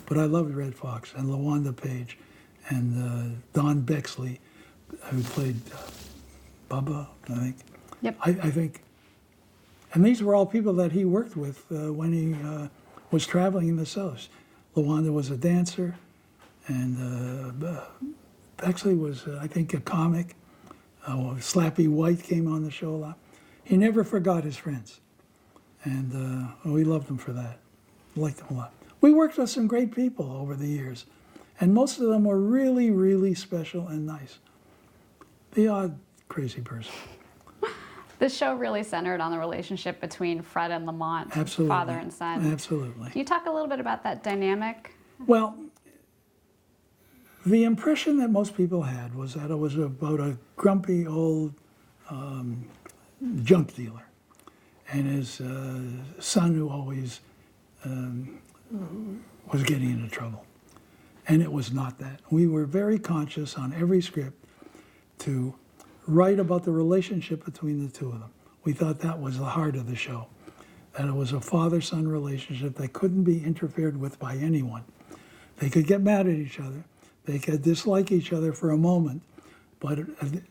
But I loved Red Fox and LaWanda Page and Don Bexley, who played Bubba, I think. Yep. I think. And these were all people that he worked with when he was traveling in the South. LaWanda was a dancer, and Bexley was, I think, a comic. Slappy White came on the show a lot. He never forgot his friends, and we loved him for that. Liked him a lot. We worked with some great people over the years, and most of them were really, really special and nice. The odd crazy person. This show really centered on the relationship between Fred and Lamont, Absolutely. father and son. Absolutely. Can you talk a little bit about that dynamic? Well, the impression that most people had was that it was about a grumpy old junk dealer and his son who always was getting into trouble. And it was not that. We were very conscious on every script to write about the relationship between the two of them. We thought that was the heart of the show, that it was a father-son relationship that couldn't be interfered with by anyone. They could get mad at each other, They could dislike each other for a moment, but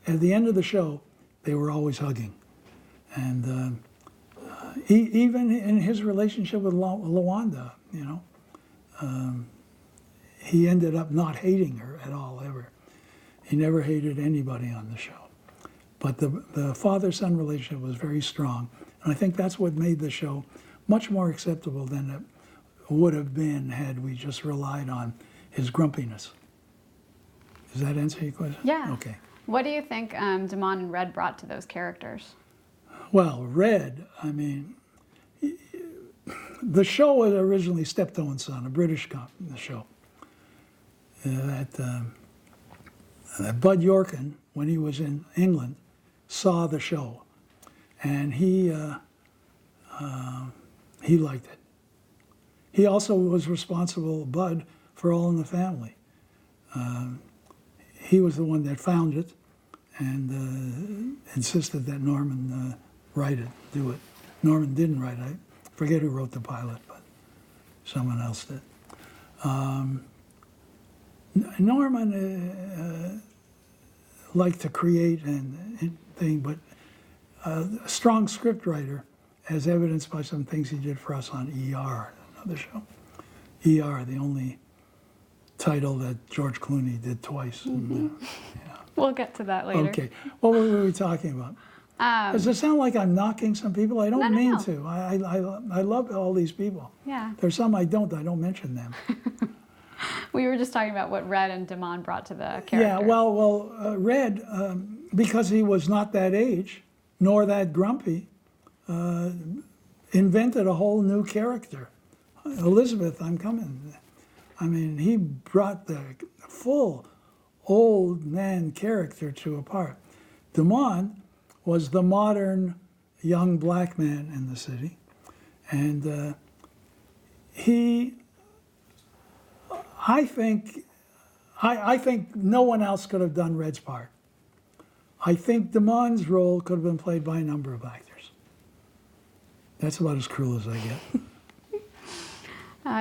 at the end of the show, they were always hugging. And even in his relationship with Lawanda, he ended up not hating her at all, ever. He never hated anybody on the show. But the father-son relationship was very strong. And I think that's what made the show much more acceptable than it would have been had we just relied on his grumpiness. Does that answer your question? Yeah. Okay. What do you think Damon and Red brought to those characters? Well, Red, I mean, the show was originally Steptoe and Son, a British show. That Bud Yorkin, when he was in England, saw the show, and he liked it. He also was responsible, Bud, for All in the Family. He was the one that found it and insisted that Norman write it, do it. Norman didn't write it. I forget who wrote the pilot, but someone else did. Norman liked to create and thing, but a strong script writer, as evidenced by some things he did for us on ER, another show. ER, the only title that George Clooney did twice. Mm-hmm. We'll get to that later. Okay. What were we talking about? Does it sound like I'm knocking some people? I don't mean to. I love all these people. Yeah. There's some I don't mention them. We were just talking about what Red and Damon brought to the character. Yeah, well, Red, because he was not that age, nor that grumpy, invented a whole new character. Elizabeth, I'm coming. I mean, he brought the full old man character to a part. Damon was the modern young black man in the city, and I think no one else could have done Red's part. I think Damon's role could have been played by a number of actors. That's about as cruel as I get.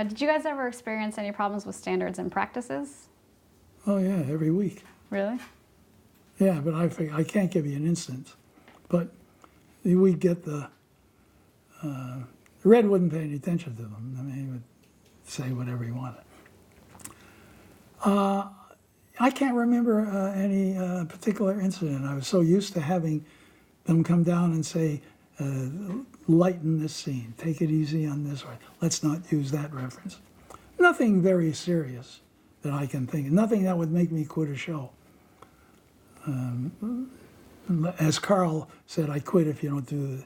Did you guys ever experience any problems with standards and practices? Oh yeah, every week. Really? Yeah, but I can't give you an instance. But we'd get Red wouldn't pay any attention to them. I mean, he would say whatever he wanted. I can't remember any particular incident. I was so used to having them come down and say, lighten this scene, take it easy on this, or let's not use that reference. Nothing very serious that I can think of. Nothing that would make me quit a show. As Carl said, I quit if you don't do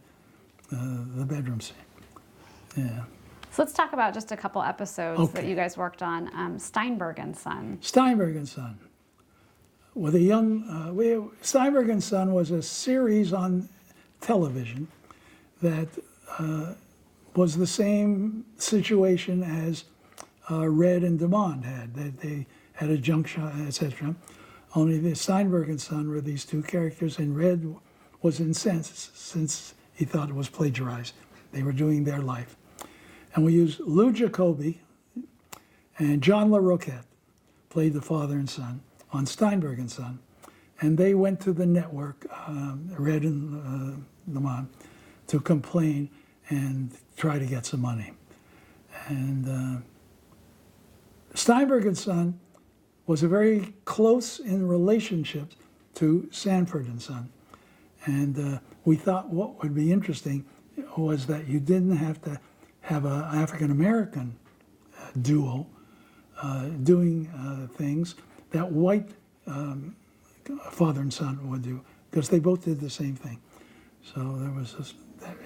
the bedroom scene. Yeah. So let's talk about just a couple episodes that you guys worked on. Steinberg and Son. Steinberg and Son. With a young, Steinberg and Son was a series on television that was the same situation as Red and Damon had. They had a junk shop, etc. Only the Steinberg and Son were these two characters, and Red was incensed since he thought it was plagiarized. They were doing their life. And we used Lou Jacoby and John LaRoquette played the father and son on Steinberg and Son. And they went to the network, Red and Damon, to complain and try to get some money. And Steinberg and Son was a very close in relationship to Sanford and Son. And we thought what would be interesting was that you didn't have to have an African-American duo doing things that white father and son would do, because they both did the same thing. So there was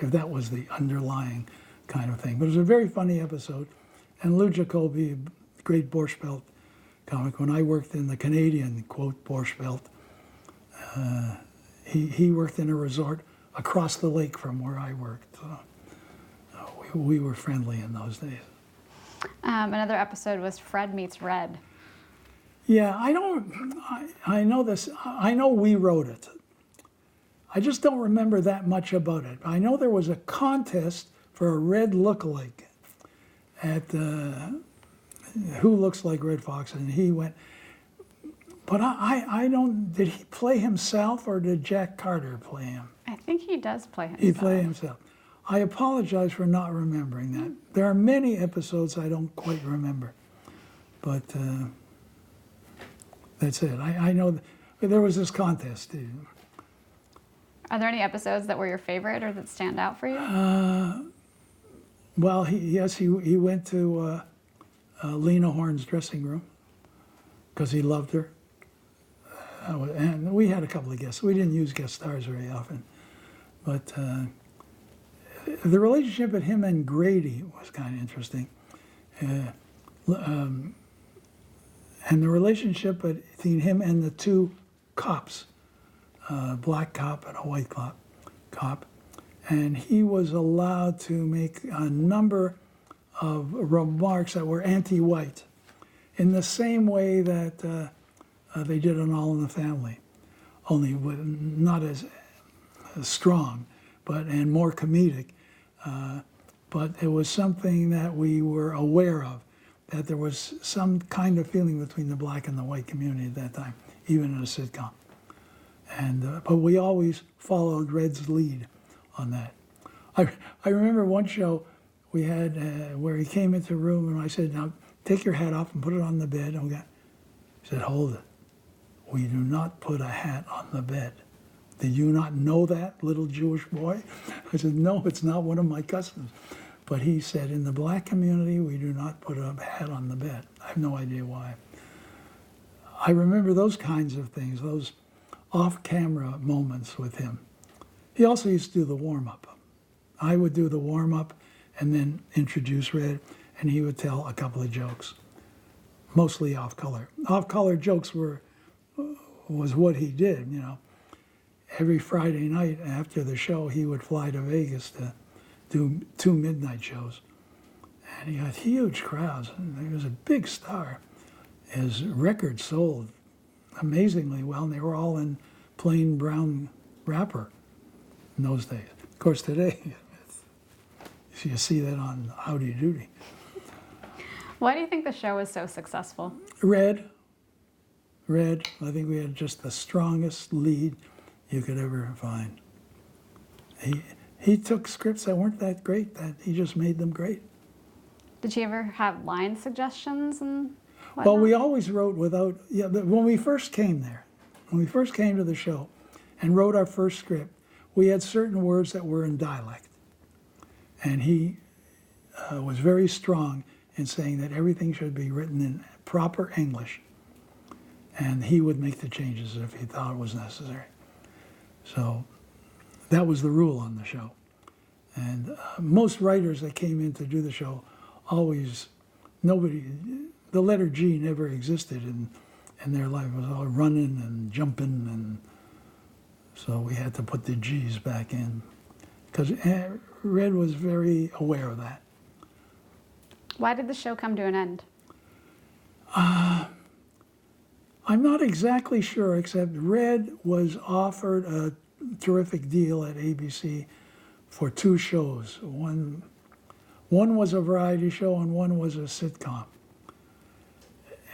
that was the underlying kind of thing. But it was a very funny episode. And Lou Jacoby, great Borscht Belt comic, when I worked in the Canadian, quote, Borscht Belt, he worked in a resort across the lake from where I worked. We were friendly in those days. Another episode was Fred Meets Red. Yeah, I know this. I know we wrote it. I just don't remember that much about it. I know there was a contest for a Red lookalike at Who Looks Like Red Fox, and he went. But I don't, did he play himself or did Jack Carter play him? I think he does play himself. He played himself. I apologize for not remembering that. There are many episodes I don't quite remember. But that's it. I know there was this contest. Are there any episodes that were your favorite or that stand out for you? Well, he went to Lena Horne's dressing room because he loved her. And we had a couple of guests. We didn't use guest stars very often. But the relationship with him and Grady was kind of interesting. And the relationship between him and the two cops, a black cop and a white cop. And he was allowed to make a number of remarks that were anti-white in the same way that they did on All in the Family, only not as strong, and more comedic. But it was something that we were aware of, that there was some kind of feeling between the black and the white community at that time, even in a sitcom. And but we always followed Red's lead on that. I remember one show we had where he came into the room and I said, "Now take your hat off and put it on the bed." And he said, "Hold it. We do not put a hat on the bed. Did you not know that, little Jewish boy?" I said, "No, it's not one of my customs." But he said, "In the black community, we do not put a hat on the bed." I have no idea why. I remember those kinds of things, those off-camera moments with him. He also used to do the warm-up. I would do the warm-up and then introduce Red, and he would tell a couple of jokes, mostly off-color. Off-color jokes was what he did, you know. Every Friday night after the show, he would fly to Vegas to do 2 midnight shows. And he had huge crowds. And he was a big star. His records sold amazingly well, and they were all in plain brown wrapper in those days. Of course, today, you see that on Howdy Doody. Why do you think the show was so successful? Red. I think we had just the strongest lead you could ever find. He took scripts that weren't that great, that he just made them great. Did you ever have line suggestions and whatnot? Well, we always wrote without, when we first came there, when we first came to the show and wrote our first script, we had certain words that were in dialect. And he was very strong in saying that everything should be written in proper English. And he would make the changes if he thought it was necessary. So that was the rule on the show. And most writers that came in to do the show the letter G never existed in their life. It was all running and jumping, and so we had to put the G's back in. Because Red was very aware of that. Why did the show come to an end? I'm not exactly sure, except Red was offered a terrific deal at ABC for 2 shows. One was a variety show and one was a sitcom.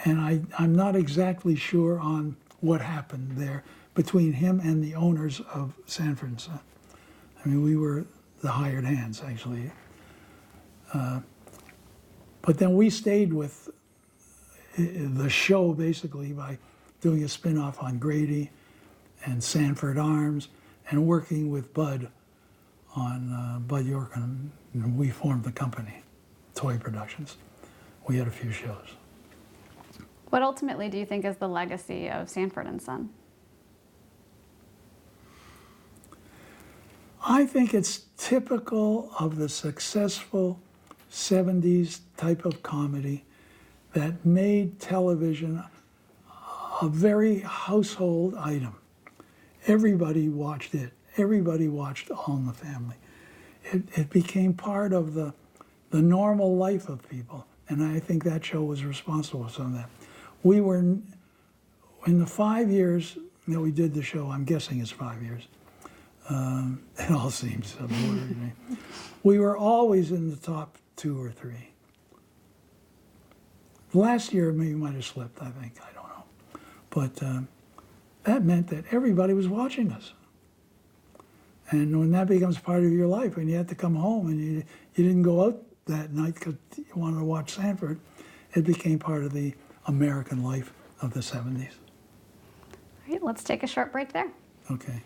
And I'm not exactly sure on what happened there between him and the owners of Sanford & Son. I mean, we were the hired hands, actually. But then we stayed with the show, basically, by doing a spin-off on Grady and Sanford Arms and working with Bud on Bud York, and we formed the company, Toy Productions. We had a few shows. What ultimately do you think is the legacy of Sanford & Son? I think it's typical of the successful 70s type of comedy that made television a very household item. Everybody watched it. Everybody watched All in the Family. It became part of the normal life of people, and I think that show was responsible for some of that. We were, in the 5 years that we did the show, I'm guessing it's 5 years, it all seems a blur to me. We were always in the top 2 or 3. Last year, maybe might have slipped, I think, I don't know. But that meant that everybody was watching us. And when that becomes part of your life, when you had to come home and you didn't go out that night because you wanted to watch Sanford, it became part of the American life of the 70s. All right, let's take a short break there. Okay.